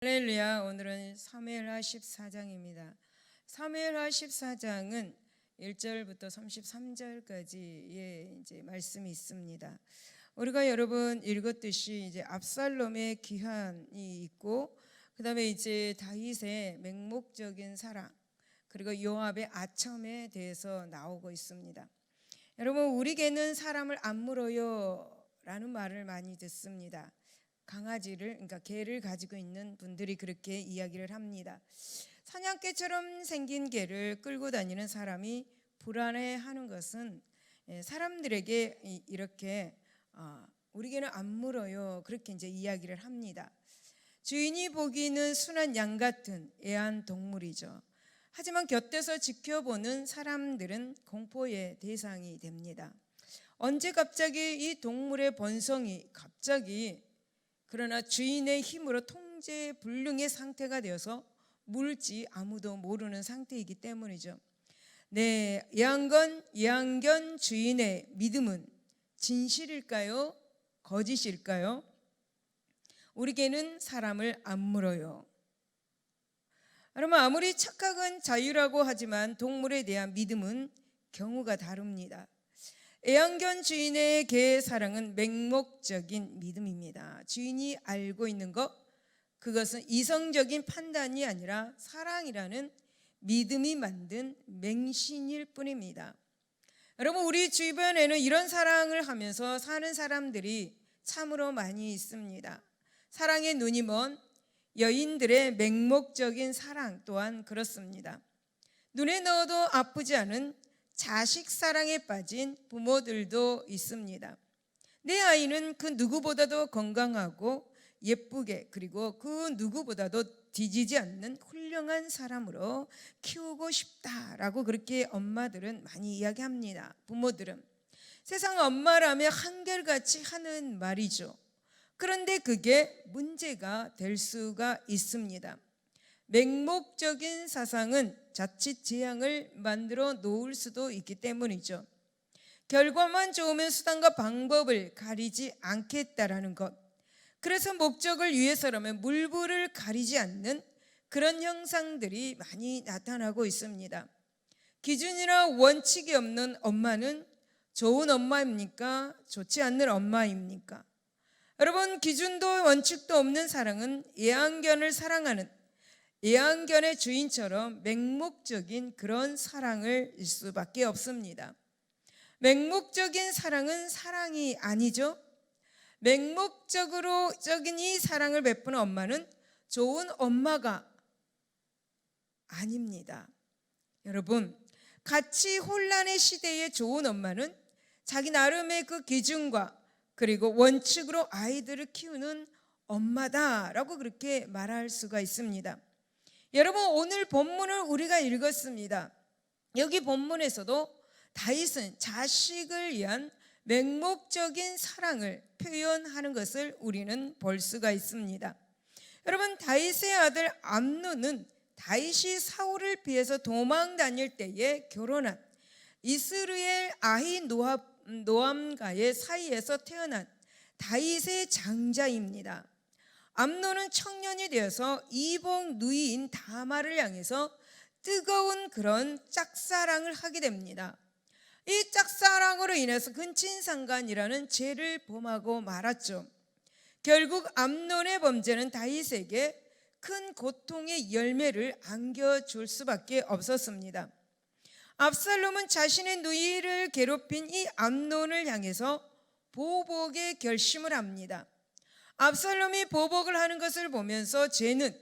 할렐루야. 오늘은 사무엘하 14장입니다. 사무엘하 14장은 1절부터 33절까지의 이제 말씀이 있습니다. 우리가 여러분 읽었듯이 이제 압살롬의 귀환이 있고, 그다음에 이제 다윗의 맹목적인 사랑, 그리고 요압의 아첨에 대해서 나오고 있습니다. 여러분, 우리에게는 사람을 안 물어요라는 말을 많이 듣습니다. 강아지를, 그러니까 개를 가지고 있는 분들이 그렇게 이야기를 합니다. 사냥개처럼 생긴 개를 끌고 다니는 사람이 불안해하는 것은 사람들에게 이렇게 우리에게는 안 물어요, 그렇게 이제 이야기를 합니다. 주인이 보기는 순한 양 같은 애완동물이죠. 하지만 곁에서 지켜보는 사람들은 공포의 대상이 됩니다. 언제 갑자기 이 동물의 본성이 갑자기 그러나 주인의 힘으로 통제불능의 상태가 되어서 물지 아무도 모르는 상태이기 때문이죠. 네, 예안견 주인의 믿음은 진실일까요? 거짓일까요? 우리에게는 사람을 안 물어요. 여러분, 아무리 착각은 자유라고 하지만 동물에 대한 믿음은 경우가 다릅니다. 애완견 주인의 개 사랑은 맹목적인 믿음입니다. 주인이 알고 있는 것, 그것은 이성적인 판단이 아니라 사랑이라는 믿음이 만든 맹신일 뿐입니다. 여러분, 우리 주변에는 이런 사랑을 하면서 사는 사람들이 참으로 많이 있습니다. 사랑의 눈이 먼 여인들의 맹목적인 사랑 또한 그렇습니다. 눈에 넣어도 아프지 않은 자식 사랑에 빠진 부모들도 있습니다. 내 아이는 그 누구보다도 건강하고 예쁘게, 그리고 그 누구보다도 뒤지지 않는 훌륭한 사람으로 키우고 싶다라고 그렇게 엄마들은 많이 이야기합니다. 부모들은 세상 엄마라면 한결같이 하는 말이죠. 그런데 그게 문제가 될 수가 있습니다. 맹목적인 사상은 자칫 재앙을 만들어 놓을 수도 있기 때문이죠. 결과만 좋으면 수단과 방법을 가리지 않겠다라는 것, 그래서 목적을 위해서라면 물불을 가리지 않는 그런 형상들이 많이 나타나고 있습니다. 기준이나 원칙이 없는 엄마는 좋은 엄마입니까? 좋지 않는 엄마입니까? 여러분, 기준도 원칙도 없는 사랑은 애완견을 사랑하는 애완견의 주인처럼 맹목적인 그런 사랑을 일 수밖에 없습니다. 맹목적인 사랑은 사랑이 아니죠. 맹목적인 이 사랑을 베푸는 엄마는 좋은 엄마가 아닙니다. 여러분, 가치 혼란의 시대의 좋은 엄마는 자기 나름의 그 기준과 그리고 원칙으로 아이들을 키우는 엄마다라고 그렇게 말할 수가 있습니다. 여러분, 오늘 본문을 우리가 읽었습니다. 여기 본문에서도 다윗은 자식을 위한 맹목적인 사랑을 표현하는 것을 우리는 볼 수가 있습니다. 여러분, 다윗의 아들 암논은 다윗이 사울을 피해서 도망 다닐 때에 결혼한 이스라엘 아히노암과의 사이에서 태어난 다윗의 장자입니다. 암논은 청년이 되어서 이복 누이인 다말을 향해서 뜨거운 그런 짝사랑을 하게 됩니다. 이 짝사랑으로 인해서 근친상간이라는 죄를 범하고 말았죠. 결국 암논의 범죄는 다윗에게 큰 고통의 열매를 안겨줄 수밖에 없었습니다. 압살롬은 자신의 누이를 괴롭힌 이 암논을 향해서 보복의 결심을 합니다. 압살롬이 보복을 하는 것을 보면서 쟤는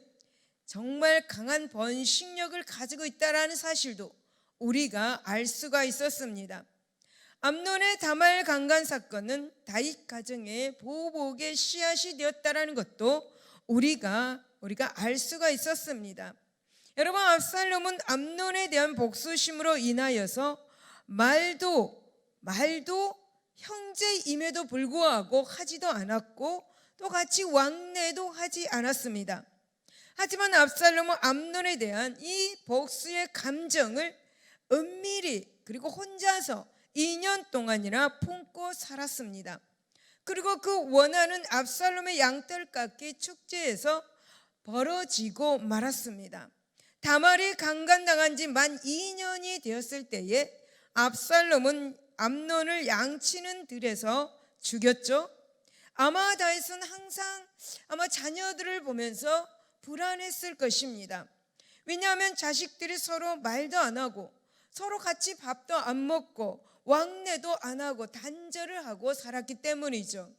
정말 강한 번식력을 가지고 있다는 사실도 우리가 알 수가 있었습니다. 암논의 다말 강간 사건은 다윗 가정의 보복의 씨앗이 되었다는 것도 우리가 알 수가 있었습니다. 여러분, 압살롬은 암논에 대한 복수심으로 인하여서 말도 형제임에도 불구하고 하지도 않았고 또 같이 왕래도 하지 않았습니다. 하지만 압살롬은 암논에 대한 이 복수의 감정을 은밀히 그리고 혼자서 2년 동안이나 품고 살았습니다. 그리고 그 원하는 압살롬의 양털깎이 축제에서 벌어지고 말았습니다. 다말이 강간당한 지 만 2년이 되었을 때에 압살롬은 암논을 양치는 들에서 죽였죠. 아마 다윗은 항상 자녀들을 보면서 불안했을 것입니다. 왜냐하면 자식들이 서로 말도 안 하고 서로 같이 밥도 안 먹고 왕래도 안 하고 단절을 하고 살았기 때문이죠.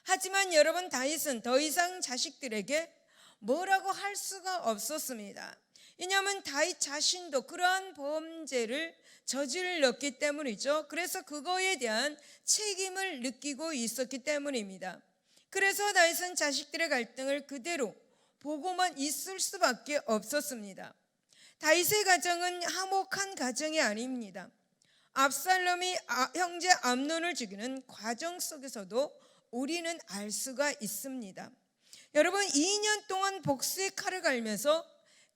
하지만 여러분, 다윗은 더 이상 자식들에게 뭐라고 할 수가 없었습니다. 왜냐하면 다윗 자신도 그러한 범죄를 저질렀기 때문이죠. 그래서 그거에 대한 책임을 느끼고 있었기 때문입니다. 그래서 다윗은 자식들의 갈등을 그대로 보고만 있을 수밖에 없었습니다. 다윗의 가정은 화목한 가정이 아닙니다. 압살롬이 형제 암논을 죽이는 과정 속에서도 우리는 알 수가 있습니다. 여러분, 2년 동안 복수의 칼을 갈면서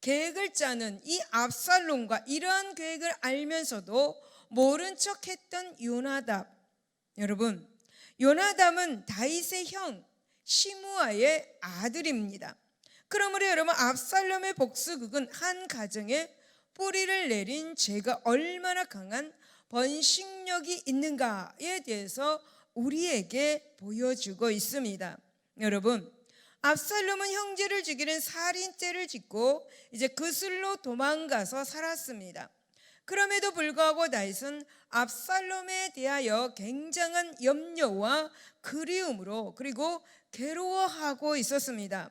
계획을 짜는 이 압살롬과 이러한 계획을 알면서도 모른 척했던 요나답. 여러분, 요나답은 다윗의 형 시므아의 아들입니다. 그러므로 여러분, 압살롬의 복수극은 한 가정에 뿌리를 내린 죄가 얼마나 강한 번식력이 있는가에 대해서 우리에게 보여주고 있습니다. 여러분, 압살롬은 형제를 죽이는 살인죄를 짓고 이제 그슬로 도망가서 살았습니다. 그럼에도 불구하고 다윗은 압살롬에 대하여 굉장한 염려와 그리움으로 그리고 괴로워하고 있었습니다.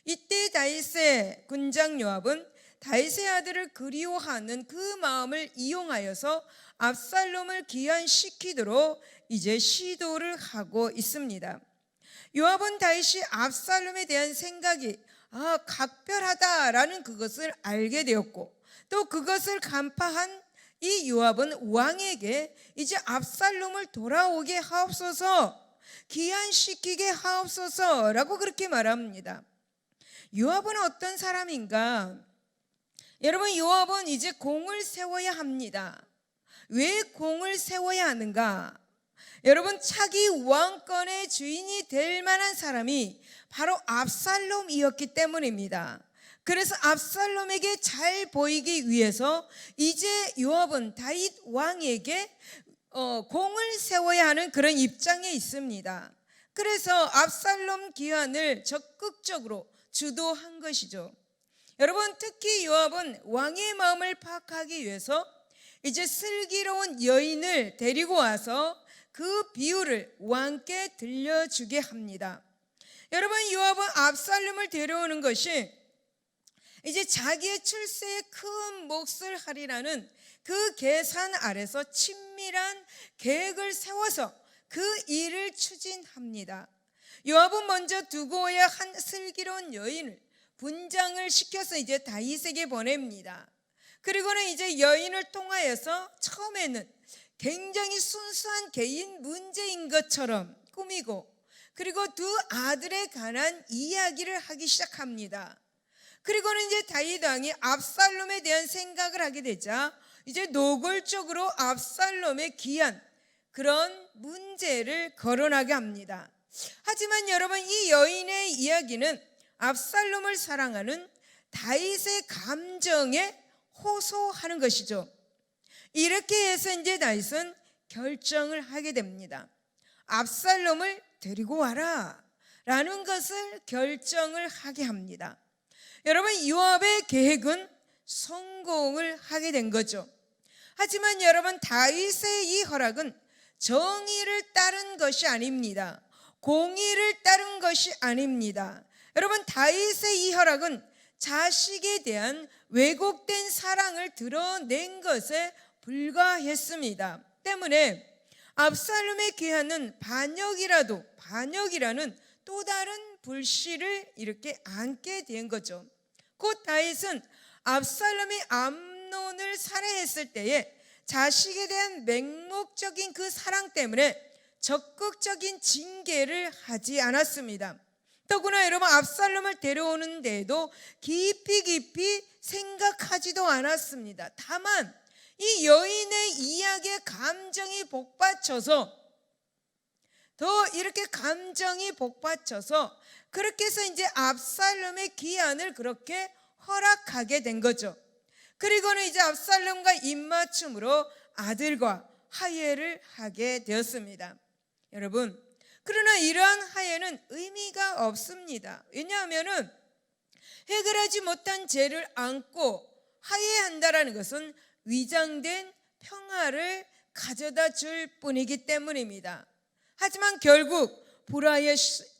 이때 다윗의 군장 요압은 다윗의 아들을 그리워하는 그 마음을 이용하여서 압살롬을 기한시키도록 이제 시도를 하고 있습니다. 요압은 다윗이 압살롬에 대한 생각이 각별하다라는 그것을 알게 되었고, 또 그것을 간파한 이 요압은 왕에게 이제 압살롬을 돌아오게 하옵소서, 기한시키게 하옵소서라고 그렇게 말합니다. 요압은 어떤 사람인가? 여러분, 요압은 이제 공을 세워야 합니다. 왜 공을 세워야 하는가? 여러분, 차기 왕권의 주인이 될 만한 사람이 바로 압살롬이었기 때문입니다. 그래서 압살롬에게 잘 보이기 위해서 이제 요압은 다윗 왕에게 공을 세워야 하는 그런 입장에 있습니다. 그래서 압살롬 기한을 적극적으로 주도한 것이죠. 여러분, 특히 요압은 왕의 마음을 파악하기 위해서 이제 슬기로운 여인을 데리고 와서 그 비유를 왕께 들려주게 합니다. 여러분, 요압은 압살롬을 데려오는 것이 이제 자기의 출세에 큰 몫을 하리라는 그 계산 아래서 친밀한 계획을 세워서 그 일을 추진합니다. 요압은 먼저 두고 오야 한 슬기로운 여인을 분장을 시켜서 이제 다윗에게 보냅니다. 그리고는 이제 여인을 통하여서 처음에는 굉장히 순수한 개인 문제인 것처럼 꾸미고, 그리고 두 아들에 관한 이야기를 하기 시작합니다. 그리고는 이제 다윗 왕이 압살롬에 대한 생각을 하게 되자 이제 노골적으로 압살롬에 기한 그런 문제를 거론하게 합니다. 하지만 여러분, 이 여인의 이야기는 압살롬을 사랑하는 다윗의 감정에 호소하는 것이죠. 이렇게 해서 이제 다윗은 결정을 하게 됩니다. 압살롬을 데리고 와라 라는 것을 결정을 하게 합니다. 여러분, 요압의 계획은 성공을 하게 된 거죠. 하지만 여러분, 다윗의 이 허락은 정의를 따른 것이 아닙니다. 공의를 따른 것이 아닙니다. 여러분, 다윗의 이 허락은 자식에 대한 왜곡된 사랑을 드러낸 것에 불과했습니다. 때문에 압살롬의 귀환은 반역이라는 또 다른 불씨를 이렇게 안게 된 거죠. 곧 다윗은 압살롬이 암논을 살해했을 때에 자식에 대한 맹목적인 그 사랑 때문에 적극적인 징계를 하지 않았습니다. 더구나 여러분, 압살롬을 데려오는 데에도 깊이 생각하지도 않았습니다. 다만 이 여인의 이야기에 감정이 복받쳐서 더 이렇게 감정이 복받쳐서 그렇게 해서 이제 압살롬의 귀환을 그렇게 허락하게 된 거죠. 그리고는 이제 압살롬과 입맞춤으로 아들과 화해를 하게 되었습니다. 여러분, 그러나 이러한 화해는 의미가 없습니다. 왜냐하면은 해결하지 못한 죄를 안고 화해한다라는 것은 위장된 평화를 가져다 줄 뿐이기 때문입니다. 하지만 결국 불화의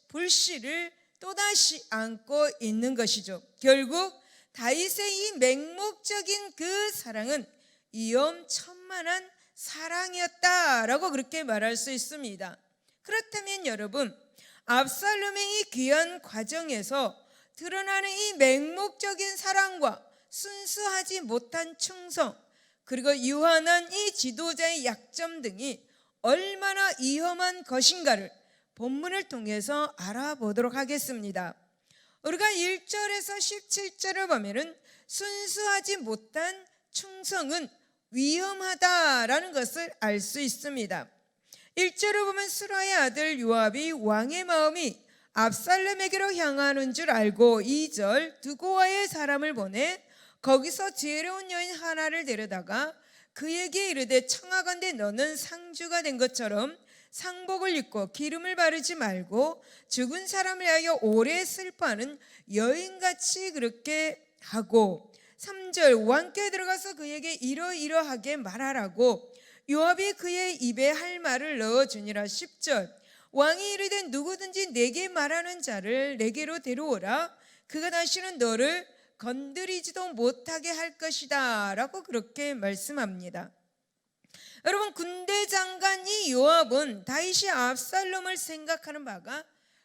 불씨를 또다시 안고 있는 것이죠. 결국 다윗의 이 맹목적인 그 사랑은 위험천만한 사랑이었다라고 그렇게 말할 수 있습니다. 그렇다면 여러분, 압살롬의 이 귀한 과정에서 드러나는 이 맹목적인 사랑과 순수하지 못한 충성, 그리고 유한한 이 지도자의 약점 등이 얼마나 위험한 것인가를 본문을 통해서 알아보도록 하겠습니다. 우리가 1절에서 17절을 보면은 순수하지 못한 충성은 위험하다라는 것을 알 수 있습니다. 1절을 보면 수라의 아들 요압이 왕의 마음이 압살롬에게로 향하는 줄 알고 2절 두고와의 사람을 보내 거기서 지혜로운 여인 하나를 데려다가 그에게 이르되 청하건대 너는 상주가 된 것처럼 상복을 입고 기름을 바르지 말고 죽은 사람을 위하여 오래 슬퍼하는 여인같이 그렇게 하고 3절 왕께 들어가서 그에게 이러이러하게 말하라고 요압이 그의 입에 할 말을 넣어주니라. 10절 왕이 이르되 누구든지 내게 말하는 자를 내게로 데려오라 그가 다시는 너를 건드리지도 못하게 할 것이다 라고 그렇게 말씀합니다. 여러분, 군대 장관 이 요압은 다윗이 압살롬을 생각하는 바가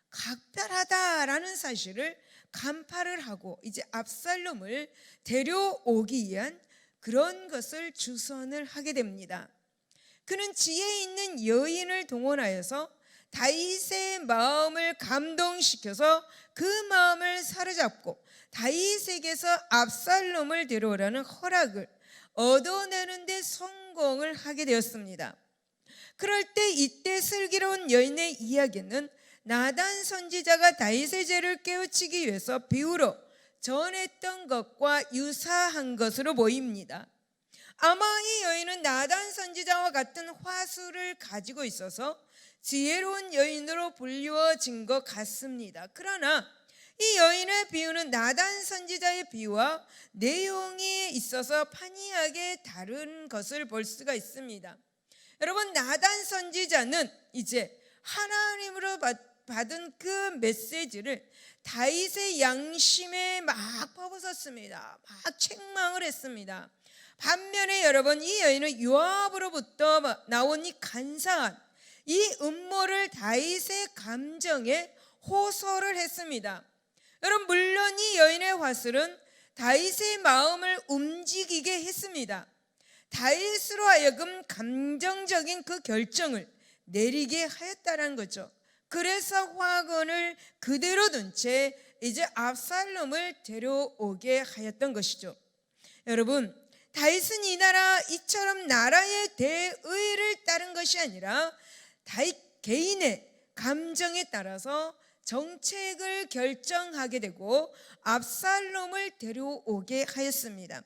각별하다라는 사실을 간파를 하고 이제 압살롬을 데려오기 위한 그런 것을 주선을 하게 됩니다. 그는 지혜 있는 여인을 동원하여서 다윗의 마음을 감동시켜서 그 마음을 사로잡고 다윗에게서 압살롬을 데려오라는 허락을 얻어내는 데 성공을 하게 되었습니다. 그럴 때 이때 슬기로운 여인의 이야기는 나단 선지자가 다윗의 죄를 깨우치기 위해서 비유로 전했던 것과 유사한 것으로 보입니다. 아마 이 여인은 나단 선지자와 같은 화술을 가지고 있어서 지혜로운 여인으로 불리워진 것 같습니다. 그러나 이 여인의 비유는 나단 선지자의 비유와 내용이 있어서 판이하게 다른 것을 볼 수가 있습니다. 여러분, 나단 선지자는 이제 하나님으로 받은 그 메시지를 다윗의 양심에 막 퍼붓었습니다. 막 책망을 했습니다. 반면에 여러분, 이 여인은 요압으로부터 나온 이 간사한 이 음모를 다윗의 감정에 호소를 했습니다. 여러분, 물론 이 여인의 화술은 다윗의 마음을 움직이게 했습니다. 다윗으로 하여금 감정적인 그 결정을 내리게 하였다는 거죠. 그래서 화근을 그대로 둔 채 이제 압살롬을 데려오게 하였던 것이죠. 여러분, 다윗은 이 나라 이처럼 나라의 대의를 따른 것이 아니라 다윗 개인의 감정에 따라서 정책을 결정하게 되고 압살롬을 데려오게 하였습니다.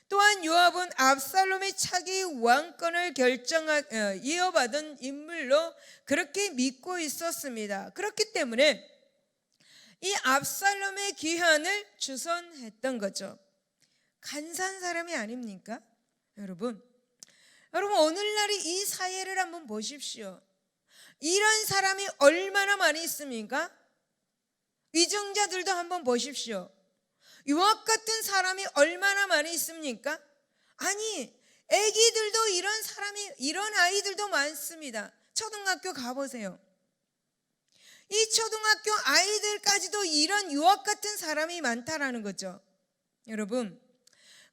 또한 요압은 압살롬의 차기 왕권을 이어받은 인물로 그렇게 믿고 있었습니다. 그렇기 때문에 이 압살롬의 귀환을 주선했던 거죠. 간사한 사람이 아닙니까? 여러분 오늘날 이 사회를 한번 보십시오. 이런 사람이 얼마나 많이 있습니까? 위증자들도 한번 보십시오. 요압 같은 사람이 얼마나 많이 있습니까? 아니, 애기들도 이런 아이들도 많습니다. 초등학교 가보세요. 이 초등학교 아이들까지도 이런 요압 같은 사람이 많다라는 거죠. 여러분,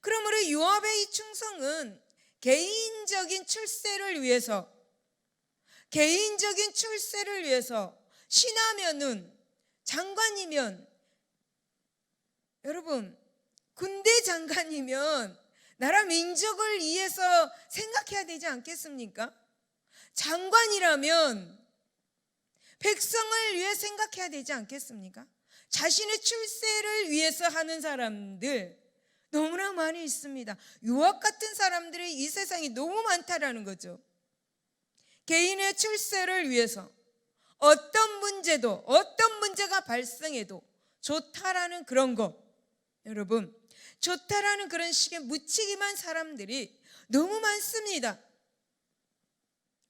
그러므로 요압의 이 충성은 개인적인 출세를 위해서 신하면은 장관이면 여러분 군대 장관이면 나라 민족을 위해서 생각해야 되지 않겠습니까? 장관이라면 백성을 위해 생각해야 되지 않겠습니까? 자신의 출세를 위해서 하는 사람들 너무나 많이 있습니다. 유학 같은 사람들이 이 세상에 너무 많다라는 거죠. 개인의 출세를 위해서 어떤 문제가 발생해도 좋다라는 그런 것, 여러분, 좋다라는 그런 식의 묻히기만 사람들이 너무 많습니다.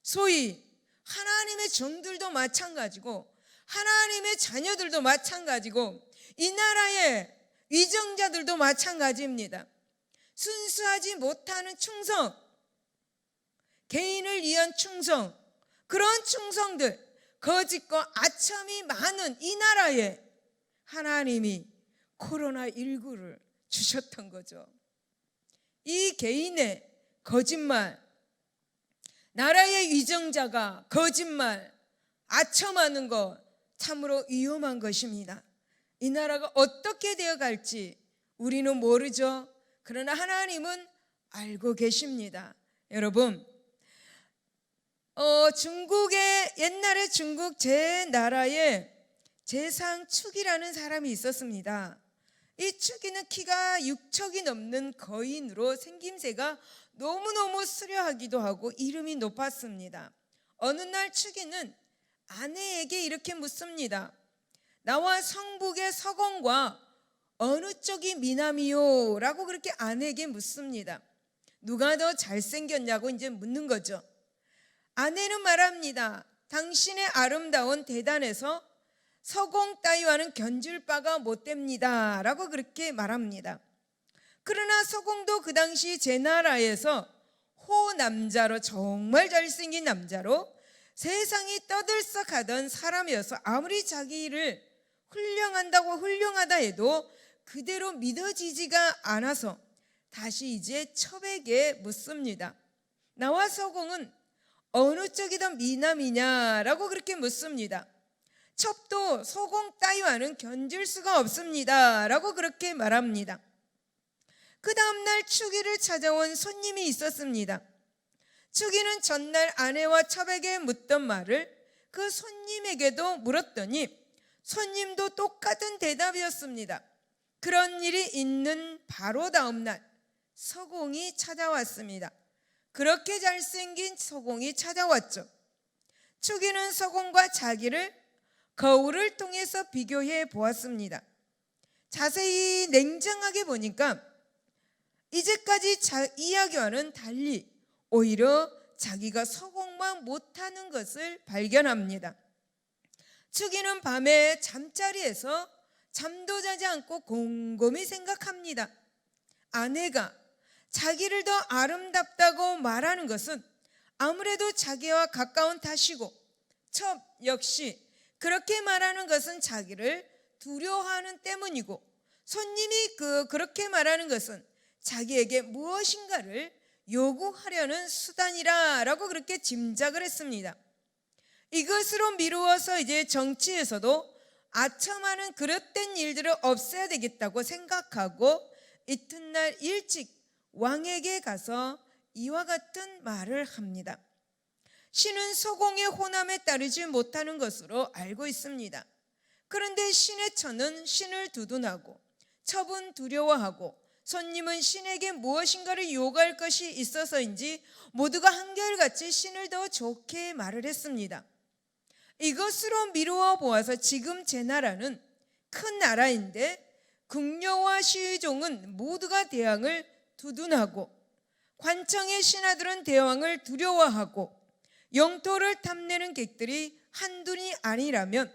소위 하나님의 종들도 마찬가지고 하나님의 자녀들도 마찬가지고 이 나라의 위정자들도 마찬가지입니다. 순수하지 못하는 충성, 개인을 위한 충성, 그런 충성들, 거짓과 아첨이 많은 이 나라에 하나님이 코로나19를 주셨던 거죠. 이 개인의 거짓말, 나라의 위정자가 거짓말, 아첨하는 것 참으로 위험한 것입니다. 이 나라가 어떻게 되어갈지 우리는 모르죠. 그러나 하나님은 알고 계십니다. 여러분, 옛날에 중국 제나라에 제상축이라는 사람이 있었습니다. 이 축이는 키가 6척이 넘는 거인으로 생김새가 너무너무 수려하기도 하고 이름이 높았습니다. 어느 날 축이는 아내에게 이렇게 묻습니다. 나와 성북의 서공과 어느 쪽이 미남이요? 라고 그렇게 아내에게 묻습니다. 누가 더 잘생겼냐고 이제 묻는 거죠. 아내는 말합니다. 당신의 아름다운 대단해서 서공 따위와는 견줄 바가 못 됩니다. 라고 그렇게 말합니다. 그러나 서공도 그 당시 제나라에서 호남자로, 정말 잘생긴 남자로 세상이 떠들썩하던 사람이어서 아무리 자기를 훌륭하다 해도 그대로 믿어지지가 않아서 다시 이제 첩에게 묻습니다. 나와 서공은 어느 쪽이 더 미남이냐라고 그렇게 묻습니다. 첩도 서공 따위와는 견줄 수가 없습니다 라고 그렇게 말합니다. 그 다음날 축이를 찾아온 손님이 있었습니다. 축이는 전날 아내와 첩에게 묻던 말을 그 손님에게도 물었더니 손님도 똑같은 대답이었습니다. 그런 일이 있는 바로 다음날 서공이 찾아왔습니다. 그렇게 잘생긴 서공이 찾아왔죠. 축이는 서공과 자기를 거울을 통해서 비교해 보았습니다. 자세히 냉정하게 보니까 이제까지 이야기와는 달리 오히려 자기가 서공만 못하는 것을 발견합니다. 축이는 밤에 잠자리에서 잠도 자지 않고 곰곰이 생각합니다. 아내가 자기를 더 아름답다고 말하는 것은 아무래도 자기와 가까운 탓이고, 첩 역시 그렇게 말하는 것은 자기를 두려워하는 때문이고, 손님이 그렇게 말하는 것은 자기에게 무엇인가를 요구하려는 수단이라고 그렇게 짐작을 했습니다. 이것으로 미루어서 이제 정치에서도 아첨하는 그릇된 일들을 없애야 되겠다고 생각하고 이튿날 일찍 왕에게 가서 이와 같은 말을 합니다. 신은 서공의 호남에 따르지 못하는 것으로 알고 있습니다. 그런데 신의 처는 신을 두둔하고 첩은 두려워하고 손님은 신에게 무엇인가를 요구할 것이 있어서인지 모두가 한결같이 신을 더 좋게 말을 했습니다. 이것으로 미루어 보아서 지금 제 나라는 큰 나라인데 궁녀와 시종은 모두가 대왕을 두둔하고 관청의 신하들은 대왕을 두려워하고 영토를 탐내는 객들이 한둘이 아니라면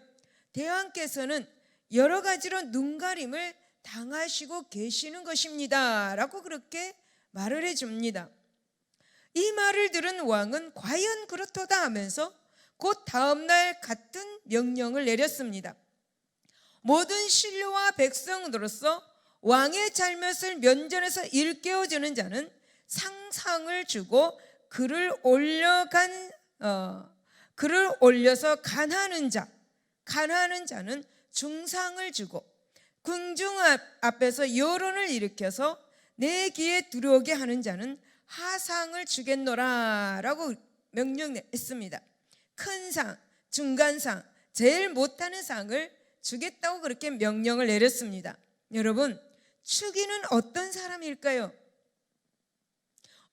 대왕께서는 여러 가지로 눈가림을 당하시고 계시는 것입니다 라고 그렇게 말을 해줍니다. 이 말을 들은 왕은 과연 그렇도다 하면서 곧 다음날 같은 명령을 내렸습니다. 모든 신료와 백성으로서 왕의 잘못을 면전에서 일깨워주는 자는 상상을 주고 글을 올려서 간하는 자는 중상을 주고 궁중 앞에서 여론을 일으켜서 내 귀에 들어오게 하는 자는 하상을 주겠노라 라고 명령했습니다. 큰 상, 중간상, 제일 못하는 상을 주겠다고 그렇게 명령을 내렸습니다. 여러분, 추기는 어떤 사람일까요?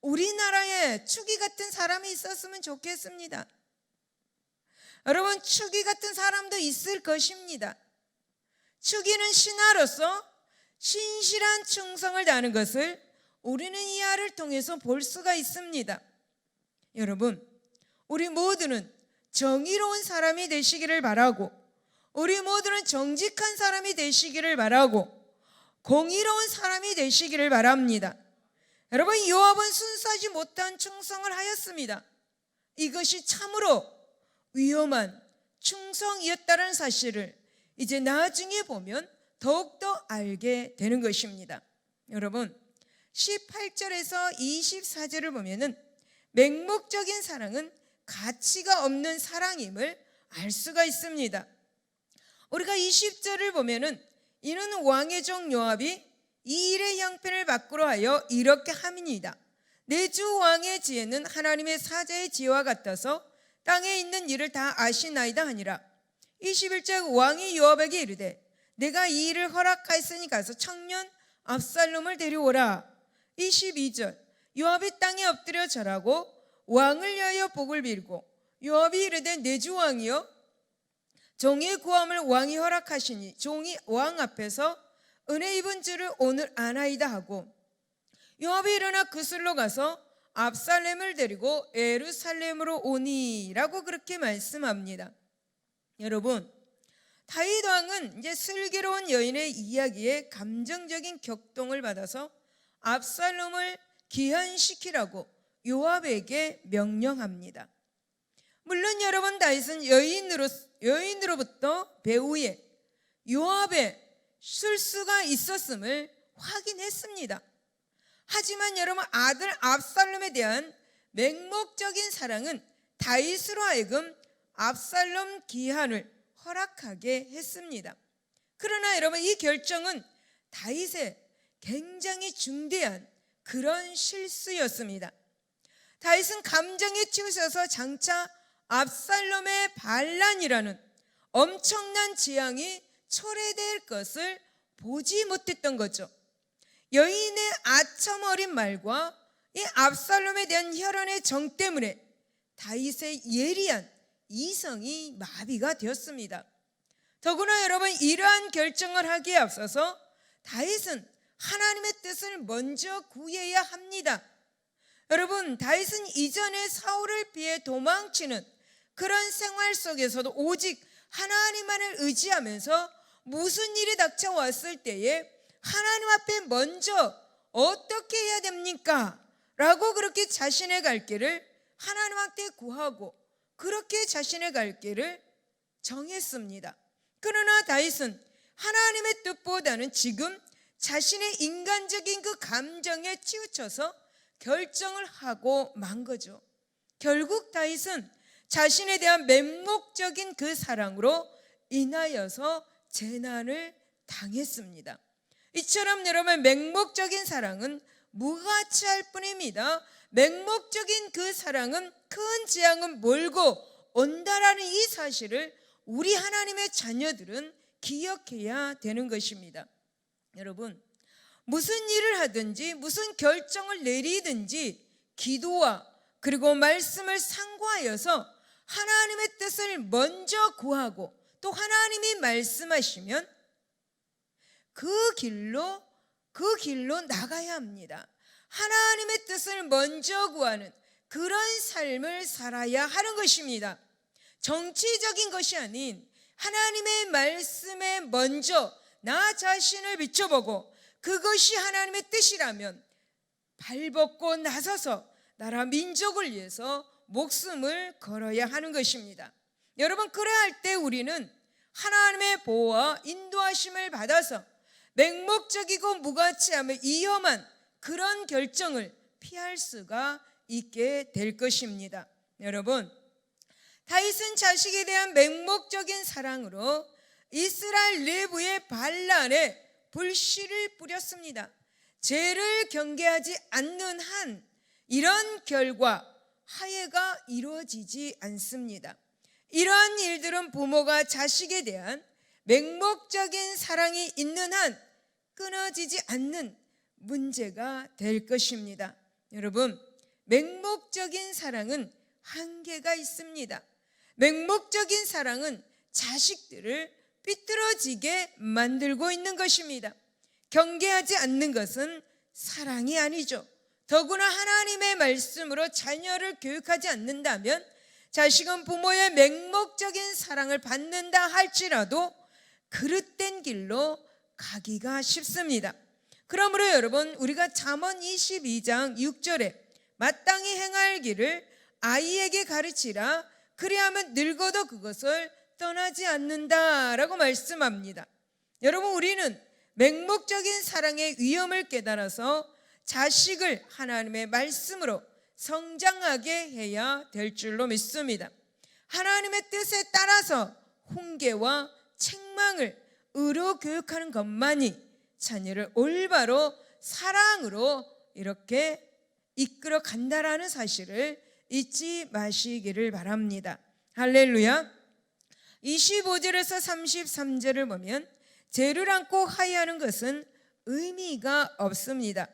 우리나라에 추기 같은 사람이 있었으면 좋겠습니다. 여러분, 추기 같은 사람도 있을 것입니다. 추기는 신하로서 신실한 충성을 다하는 것을 우리는 이 아를 통해서 볼 수가 있습니다. 여러분, 우리 모두는 정의로운 사람이 되시기를 바라고, 우리 모두는 정직한 사람이 되시기를 바라고, 공의로운 사람이 되시기를 바랍니다. 여러분, 요압은 순수하지 못한 충성을 하였습니다. 이것이 참으로 위험한 충성이었다는 사실을 이제 나중에 보면 더욱더 알게 되는 것입니다. 여러분, 18절에서 24절을 보면은 맹목적인 사랑은 가치가 없는 사랑임을 알 수가 있습니다. 우리가 20절을 보면은 이는 왕의 종 요압이 이 일의 형편을 바꾸려 하여 이렇게 함이니이다. 내 주 왕의 지혜는 하나님의 사자의 지혜와 같아서 땅에 있는 일을 다 아시나이다 하니라. 21절 왕이 요압에게 이르되 내가 이 일을 허락하였으니 가서 청년 압살롬을 데려오라. 22절 요압이 땅에 엎드려 절하고 왕을 위하여 복을 빌고 요압이 이르되 내 주 왕이여 종의 구함을 왕이 허락하시니 종이 왕 앞에서 은혜 입은 줄을 오늘 아나이다 하고 요압이 일어나 그슬로 가서 압살렘을 데리고 예루살렘으로 오니라고 그렇게 말씀합니다. 여러분, 다윗 왕은 이제 슬기로운 여인의 이야기에 감정적인 격동을 받아서 압살롬을 기한시키라고 요압에게 명령합니다. 물론 여러분, 다윗은 여인으로부터 배후에 요압의 실수가 있었음을 확인했습니다. 하지만 여러분, 아들 압살롬에 대한 맹목적인 사랑은 다윗으로 하여금 압살롬 기한을 허락하게 했습니다. 그러나 여러분, 이 결정은 다윗의 굉장히 중대한 그런 실수였습니다. 다윗은 감정에 치우쳐서 장차 압살롬의 반란이라는 엄청난 재앙이 초래될 것을 보지 못했던 거죠. 여인의 아첨 어린 말과 이 압살롬에 대한 혈연의 정 때문에 다윗의 예리한 이성이 마비가 되었습니다. 더구나 여러분, 이러한 결정을 하기에 앞서서 다윗은 하나님의 뜻을 먼저 구해야 합니다. 여러분, 다윗은 이전에 사울을 피해 도망치는 그런 생활 속에서도 오직 하나님만을 의지하면서 무슨 일이 닥쳐왔을 때에 하나님 앞에 먼저 어떻게 해야 됩니까? 라고 그렇게 자신의 갈 길을 하나님한테 구하고 그렇게 자신의 갈 길을 정했습니다. 그러나 다윗은 하나님의 뜻보다는 지금 자신의 인간적인 그 감정에 치우쳐서 결정을 하고 만 거죠. 결국 다윗은 자신에 대한 맹목적인 그 사랑으로 인하여서 재난을 당했습니다. 이처럼 여러분, 맹목적인 사랑은 무가치할 뿐입니다. 맹목적인 그 사랑은 큰 재앙은 몰고 온다라는 이 사실을 우리 하나님의 자녀들은 기억해야 되는 것입니다. 여러분, 무슨 일을 하든지 무슨 결정을 내리든지 기도와 그리고 말씀을 상고하여서 하나님의 뜻을 먼저 구하고 또 하나님이 말씀하시면 그 길로 나가야 합니다. 하나님의 뜻을 먼저 구하는 그런 삶을 살아야 하는 것입니다. 정치적인 것이 아닌 하나님의 말씀에 먼저 나 자신을 비춰보고 그것이 하나님의 뜻이라면 발벗고 나서서 나라 민족을 위해서 목숨을 걸어야 하는 것입니다. 여러분, 그래야 할 때 우리는 하나님의 보호와 인도하심을 받아서 맹목적이고 무가치함을 위험한 그런 결정을 피할 수가 있게 될 것입니다. 여러분, 다윗은 자식에 대한 맹목적인 사랑으로 이스라엘 내부의 반란에 불씨를 뿌렸습니다. 죄를 경계하지 않는 한 이런 결과 하해가 이루어지지 않습니다. 이러한 일들은 부모가 자식에 대한 맹목적인 사랑이 있는 한 끊어지지 않는 문제가 될 것입니다. 여러분, 맹목적인 사랑은 한계가 있습니다. 맹목적인 사랑은 자식들을 삐뚤어지게 만들고 있는 것입니다. 경계하지 않는 것은 사랑이 아니죠. 더구나 하나님의 말씀으로 자녀를 교육하지 않는다면 자식은 부모의 맹목적인 사랑을 받는다 할지라도 그릇된 길로 가기가 쉽습니다. 그러므로 여러분, 우리가 잠언 22장 6절에 마땅히 행할 길을 아이에게 가르치라, 그리하면 늙어도 그것을 떠나지 않는다라고 말씀합니다. 여러분, 우리는 맹목적인 사랑의 위험을 깨달아서 자식을 하나님의 말씀으로 성장하게 해야 될 줄로 믿습니다. 하나님의 뜻에 따라서 훈계와 책망을 의로 교육하는 것만이 자녀를 올바로 사랑으로 이렇게 이끌어 간다라는 사실을 잊지 마시기를 바랍니다. 할렐루야. 25절에서 33절을 보면 죄를 안고 화해하는 것은 의미가 없습니다.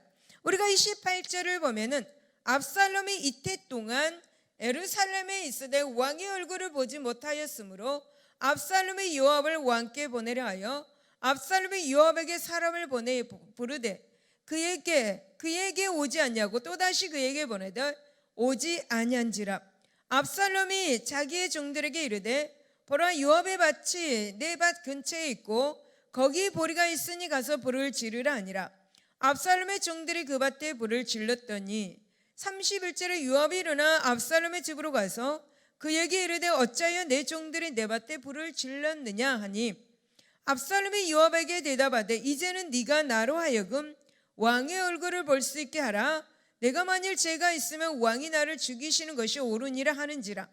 우리가 28절을 보면은 압살롬이 이태 동안 예루살렘에 있으되 왕의 얼굴을 보지 못하였으므로 압살롬이 요압을 왕께 보내려 하여 압살롬이 요압에게 사람을 보내 부르되 그에게 오지 않냐고 또다시 그에게 보내되 오지 아니한지라. 압살롬이 자기의 종들에게 이르되 보라, 요압의 밭이 내 밭 근처에 있고 거기 보리가 있으니 가서 불을 지르라 하니라. 압살롬의 종들이 그 밭에 불을 질렀더니 31절에 요압이 일어나 압살롬의 집으로 가서 그에게 이르되 어찌하여 내 종들이 내 밭에 불을 질렀느냐 하니 압살롬이 요압에게 대답하되 이제는 네가 나로 하여금 왕의 얼굴을 볼 수 있게 하라. 내가 만일 죄가 있으면 왕이 나를 죽이시는 것이 옳으니라 하는지라.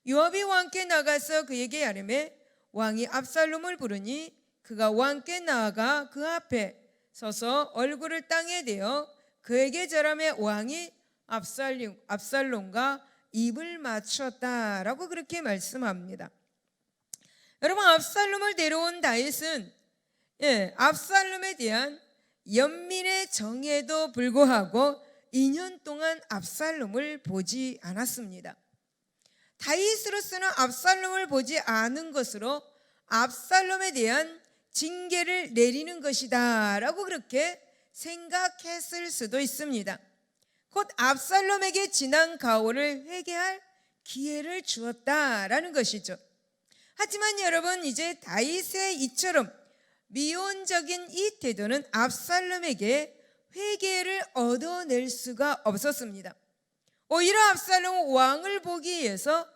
요압이 왕께 나가서 그에게 아뢰매 왕이 압살롬을 부르니 그가 왕께 나아가 그 앞에 서서 얼굴을 땅에 대어 그에게 절하매 왕이 압살롬과 입을 맞췄다라고 그렇게 말씀합니다. 여러분, 압살롬을 데려온 다윗은 압살롬에 대한 연민의 정에도 불구하고 2년 동안 압살롬을 보지 않았습니다. 다윗으로서는 압살롬을 보지 않은 것으로 압살롬에 대한 징계를 내리는 것이다 라고 그렇게 생각했을 수도 있습니다. 곧 압살롬에게 지난 가오를 회개할 기회를 주었다라는 것이죠. 하지만 여러분, 이제 다윗의 이처럼 미온적인 이 태도는 압살롬에게 회개를 얻어낼 수가 없었습니다. 오히려 압살롬은 왕을 보기 위해서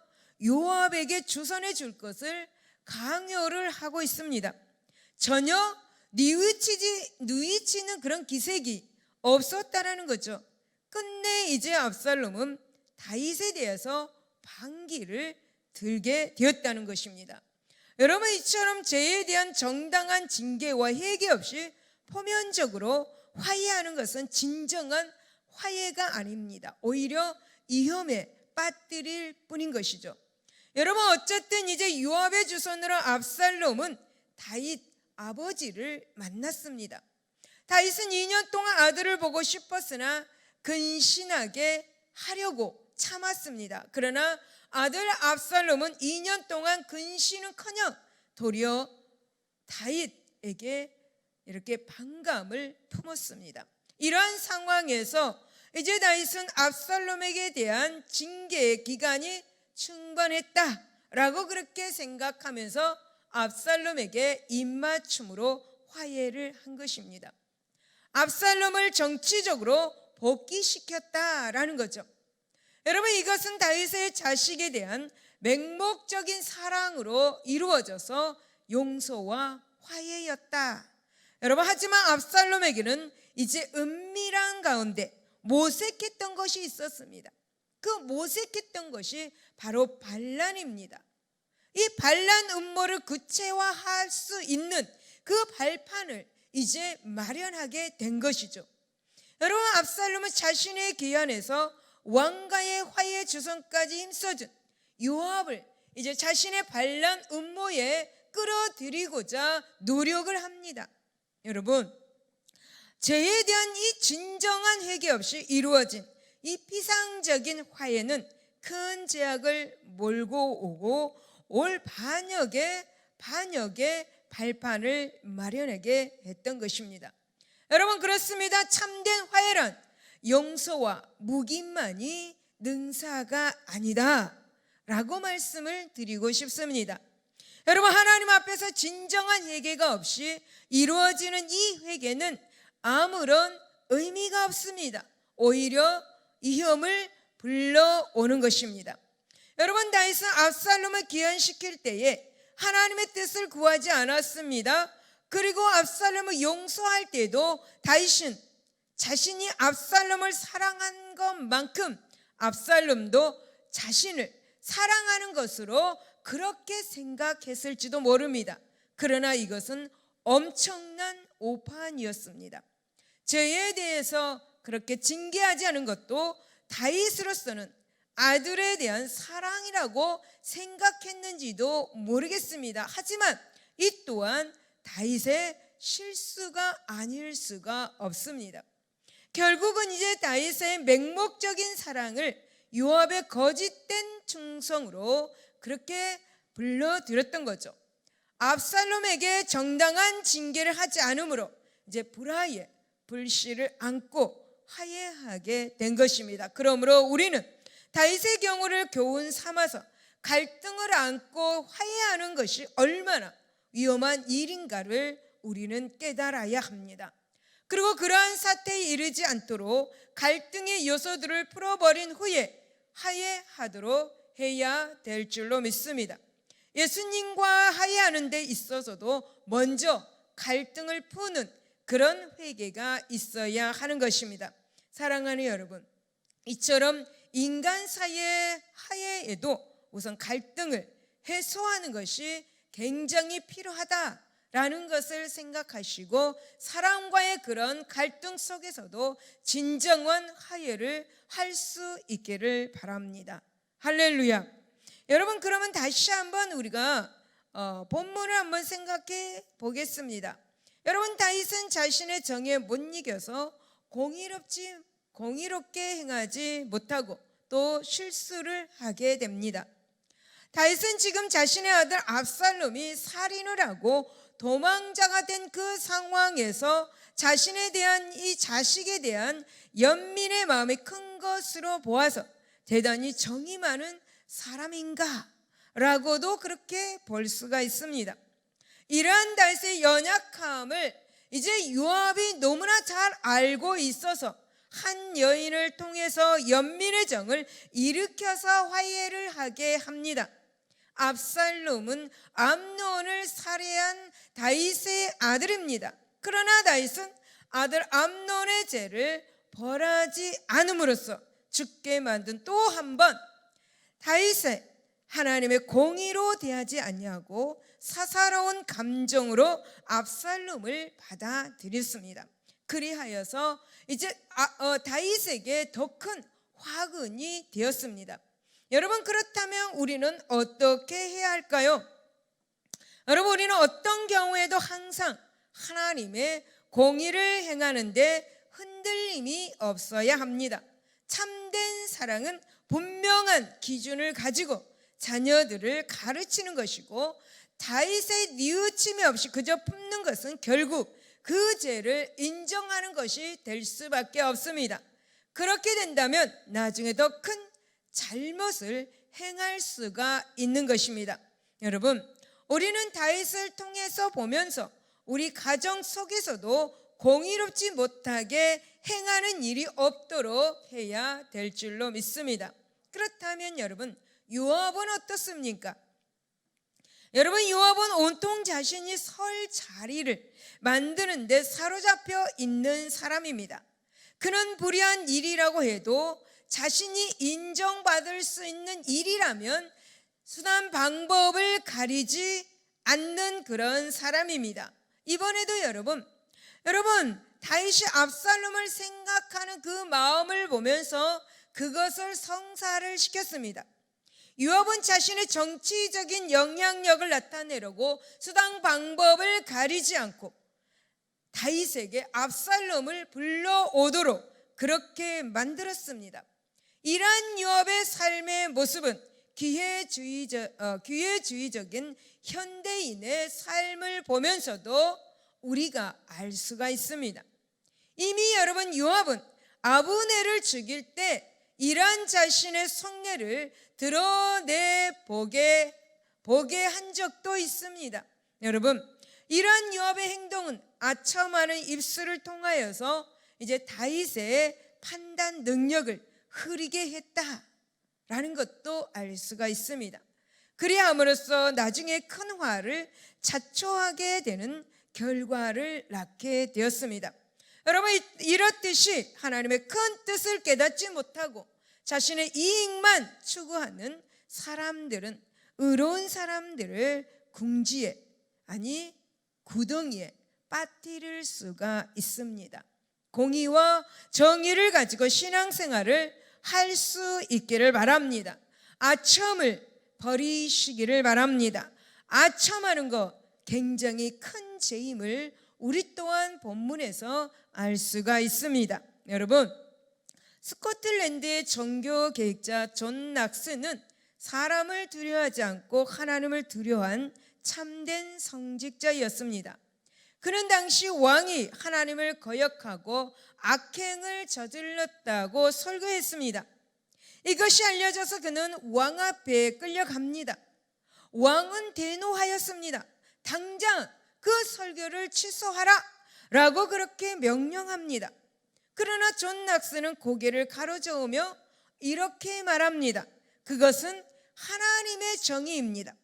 요압에게 주선해 줄 것을 강요를 하고 있습니다. 전혀 뉘우치는 그런 기색이 없었다라는 거죠. 끝내 이제 압살롬은 다윗에 대해서 반기를 들게 되었다는 것입니다. 여러분, 이처럼 죄에 대한 정당한 징계와 회개 없이 표면적으로 화해하는 것은 진정한 화해가 아닙니다. 오히려 위험에 빠뜨릴 뿐인 것이죠. 여러분, 어쨌든 이제 요압의 주선으로 압살롬은 다윗 아버지를 만났습니다. 다윗은 2년 동안 아들을 보고 싶었으나 근신하게 하려고 참았습니다. 그러나 아들 압살롬은 2년 동안 근신은커녕 도리어 다윗에게 이렇게 반감을 품었습니다. 이러한 상황에서 이제 다윗은 압살롬에게 대한 징계의 기간이 충분했다라고 그렇게 생각하면서 압살롬에게 입맞춤으로 화해를 한 것입니다. 압살롬을 정치적으로 복귀시켰다라는 거죠. 여러분, 이것은 다윗의 자식에 대한 맹목적인 사랑으로 이루어져서 용서와 화해였다. 여러분, 하지만 압살롬에게는 이제 은밀한 가운데 모색했던 것이 있었습니다. 그 모색했던 것이 바로 반란입니다. 이 반란 음모를 구체화할 수 있는 그 발판을 이제 마련하게 된 것이죠. 여러분, 압살롬은 자신의 기한에서 왕가의 화해 주선까지 힘써준 요압을 이제 자신의 반란 음모에 끌어들이고자 노력을 합니다. 여러분, 죄에 대한 이 진정한 회개 없이 이루어진 이 피상적인 화해는 큰 제약을 몰고 오고 올 반역의 발판을 마련하게 했던 것입니다. 여러분, 그렇습니다. 참된 화해란 용서와 묵인만이 능사가 아니다 라고 말씀을 드리고 싶습니다. 여러분, 하나님 앞에서 진정한 회개가 없이 이루어지는 이 회개는 아무런 의미가 없습니다. 오히려 위험을 불러오는 것입니다. 여러분, 다윗은 압살롬을 기한시킬 때에 하나님의 뜻을 구하지 않았습니다. 그리고 압살롬을 용서할 때도 다윗은 자신이 압살롬을 사랑한 것만큼 압살롬도 자신을 사랑하는 것으로 그렇게 생각했을지도 모릅니다. 그러나 이것은 엄청난 오판이었습니다. 죄에 대해서 그렇게 징계하지 않은 것도 다윗으로서는 아들에 대한 사랑이라고 생각했는지도 모르겠습니다. 하지만 이 또한 다윗의 실수가 아닐 수가 없습니다. 결국은 이제 다윗의 맹목적인 사랑을 요압의 거짓된 충성으로 그렇게 불러들였던 거죠. 압살롬에게 정당한 징계를 하지 않으므로 이제 불화의 불씨를 안고 화해하게 된 것입니다. 그러므로 우리는 다윗의 경우를 교훈 삼아서 갈등을 안고 화해하는 것이 얼마나 위험한 일인가를 우리는 깨달아야 합니다. 그리고 그러한 사태에 이르지 않도록 갈등의 요소들을 풀어버린 후에 화해하도록 해야 될 줄로 믿습니다. 예수님과 화해하는 데 있어서도 먼저 갈등을 푸는 그런 회개가 있어야 하는 것입니다. 사랑하는 여러분, 이처럼 인간 사이의 화해에도 우선 갈등을 해소하는 것이 굉장히 필요하다라는 것을 생각하시고 사람과의 그런 갈등 속에서도 진정한 화해를 할 수 있기를 바랍니다. 할렐루야. 여러분, 그러면 다시 한번 우리가 본문을 한번 생각해 보겠습니다. 여러분, 다윗은 자신의 정에 못 이겨서 공의롭게 행하지 못하고 또 실수를 하게 됩니다. 다윗은 지금 자신의 아들 압살롬이 살인을 하고 도망자가 된 그 상황에서 자신에 대한 이 자식에 대한 연민의 마음이 큰 것으로 보아서 대단히 정이 많은 사람인가? 라고도 그렇게 볼 수가 있습니다. 이러한 다윗의 연약함을 이제 요압이 너무나 잘 알고 있어서 한 여인을 통해서 연민의 정을 일으켜서 화해를 하게 합니다. 압살롬은 암논을 살해한 다윗의 아들입니다. 그러나 다윗은 아들 암논의 죄를 벌하지 않음으로써 죽게 만든 또 한 번 다윗의 하나님의 공의로 대하지 아니하고 사사로운 감정으로 압살롬을 받아들였습니다. 그리하여서 이제 다윗에게 더 큰 화근이 되었습니다. 여러분, 그렇다면 우리는 어떻게 해야 할까요? 여러분, 우리는 어떤 경우에도 항상 하나님의 공의를 행하는데 흔들림이 없어야 합니다. 참된 사랑은 분명한 기준을 가지고 자녀들을 가르치는 것이고 다윗의 뉘우침이 없이 그저 품는 것은 결국 그 죄를 인정하는 것이 될 수밖에 없습니다. 그렇게 된다면 나중에 더 큰 잘못을 행할 수가 있는 것입니다. 여러분, 우리는 다윗을 통해서 보면서 우리 가정 속에서도 공의롭지 못하게 행하는 일이 없도록 해야 될 줄로 믿습니다. 그렇다면 여러분, 요압은 어떻습니까? 여러분, 요압은 온통 자신이 설 자리를 만드는 데 사로잡혀 있는 사람입니다. 그는 불의한 일이라고 해도 자신이 인정받을 수 있는 일이라면 순한 방법을 가리지 않는 그런 사람입니다. 이번에도 여러분 다윗이 압살롬을 생각하는 그 마음을 보면서 그것을 성사를 시켰습니다. 요압은 자신의 정치적인 영향력을 나타내려고 수단 방법을 가리지 않고 다윗에게 압살롬을 불러오도록 그렇게 만들었습니다. 이러한 요압의 삶의 모습은 기회주의적인 현대인의 삶을 보면서도 우리가 알 수가 있습니다. 이미 여러분, 요압은 아브넬을 죽일 때 이러한 자신의 속내를 드러내 보게 한 적도 있습니다. 여러분, 이러한 요압의 행동은 아첨하는 입술을 통하여서 이제 다윗의 판단 능력을 흐리게 했다라는 것도 알 수가 있습니다. 그리함으로써 나중에 큰 화를 자초하게 되는 결과를 낳게 되었습니다. 여러분, 이렇듯이 하나님의 큰 뜻을 깨닫지 못하고 자신의 이익만 추구하는 사람들은 의로운 사람들을 궁지에, 아니 구덩이에 빠뜨릴 수가 있습니다. 공의와 정의를 가지고 신앙생활을 할 수 있기를 바랍니다. 아첨을 버리시기를 바랍니다. 아첨하는 것 굉장히 큰 죄임을 우리 또한 본문에서 알 수가 있습니다. 여러분, 스코틀랜드의 종교 계획자 존 낙스는 사람을 두려워하지 않고 하나님을 두려워한 참된 성직자였습니다. 그는 당시 왕이 하나님을 거역하고 악행을 저질렀다고 설교했습니다. 이것이 알려져서 그는 왕 앞에 끌려갑니다. 왕은 대노하였습니다. 당장 그 설교를 취소하라 라고 그렇게 명령합니다. 그러나 존 낙스는 고개를 가로저으며 이렇게 말합니다. 그것은 하나님의 정의입니다.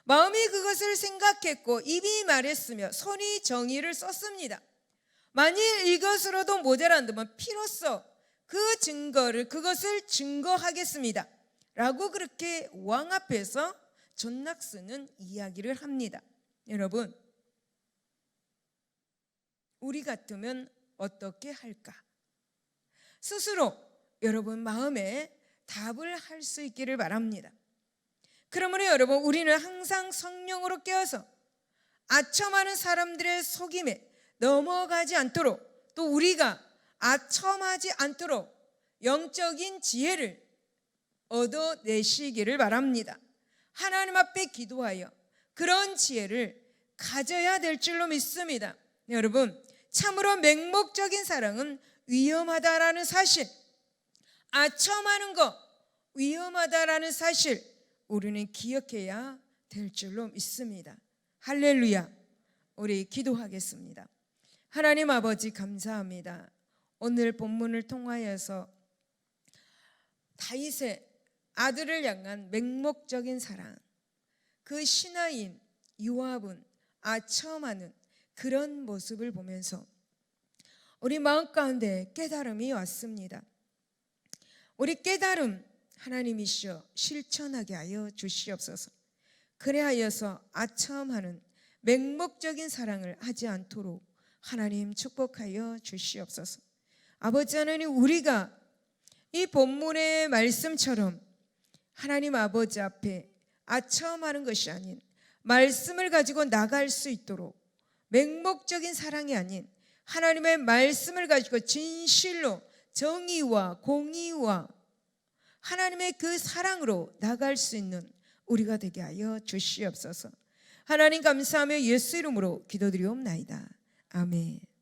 마음이 그것을 생각했고 입이 말했으며 손이 정의를 썼습니다. 만일 이것으로도 모자란다면 피로써 그것을 증거하겠습니다 라고 그렇게 왕 앞에서 존 낙스는 이야기를 합니다. 여러분, 우리 같으면 어떻게 할까? 스스로 여러분 마음에 답을 할 수 있기를 바랍니다. 그러므로 여러분, 우리는 항상 성령으로 깨어서 아첨하는 사람들의 속임에 넘어가지 않도록, 또 우리가 아첨하지 않도록 영적인 지혜를 얻어내시기를 바랍니다. 하나님 앞에 기도하여 그런 지혜를 가져야 될 줄로 믿습니다. 여러분, 참으로 맹목적인 사랑은 위험하다라는 사실, 아첨하는 것 위험하다라는 사실 우리는 기억해야 될 줄로 믿습니다. 할렐루야. 우리 기도하겠습니다. 하나님 아버지, 감사합니다. 오늘 본문을 통하여서 다윗의 아들을 향한 맹목적인 사랑, 그 신하인 요압은 아첨하는 그런 모습을 보면서 우리 마음 가운데 깨달음이 왔습니다. 우리 깨달음 하나님이시여 실천하게 하여 주시옵소서. 그래하여서 아첨하는 맹목적인 사랑을 하지 않도록 하나님 축복하여 주시옵소서. 아버지 하나님, 우리가 이 본문의 말씀처럼 하나님 아버지 앞에 아첨하는 것이 아닌 말씀을 가지고 나갈 수 있도록 맹목적인 사랑이 아닌 하나님의 말씀을 가지고 진실로 정의와 공의와 하나님의 그 사랑으로 나갈 수 있는 우리가 되게 하여 주시옵소서. 하나님 감사하며 예수 이름으로 기도드리옵나이다. 아멘.